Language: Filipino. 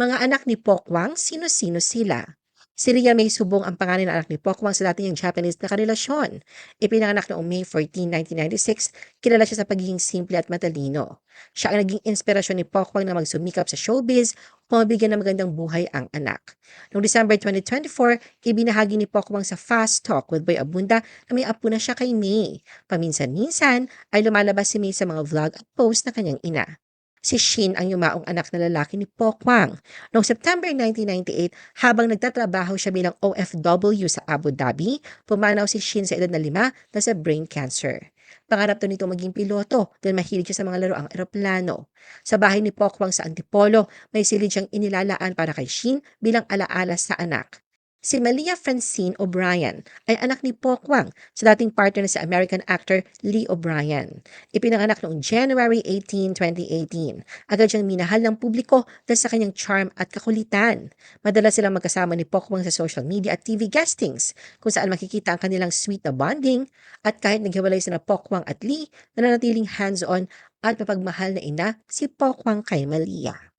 Mga anak ni Pokwang, sino-sino sila? Si Ria May Subong ang pangalan ng anak ni Pokwang sa dati niyang Japanese na karelasyon. Ipinanganak noong May 14, 1996, kilala siya sa pagiging simple at matalino. Siya ang naging inspirasyon ni Pokwang na magsumikap sa showbiz upang mabigyan ng magandang buhay ang anak. Noong December 2024, ibinahagi ni Pokwang sa Fast Talk with Boy Abunda na may apo na siya kay May. Paminsan-minsan ay lumalabas si May sa mga vlog at post na kanyang ina. Si Shin ang yumaong anak na lalaki ni Pokwang. Noong September 1998, habang nagtatrabaho siya bilang OFW sa Abu Dhabi, pumanaw si Shin sa edad na 5 na sa brain cancer. Pangarap to nito maging piloto dahil mahilig siya sa mga laroang eroplano. Sa bahay ni Pokwang sa Antipolo, may silid siyang inilalaan para kay Shin bilang alaala sa anak. Si Malia Francine O'Brien ay anak ni Pokwang sa dating partner na si American actor Lee O'Brien. Ipinanganak noong January 18, 2018. Agad siyang minahal ng publiko dahil sa kanyang charm at kakulitan. Madalas silang magkasama ni Pokwang sa social media at TV guestings, kung saan makikita ang kanilang sweet na bonding, at kahit naghiwalay sina Pokwang at Lee, nananatiling hands-on at mapagmahal na ina si Pokwang kay Malia.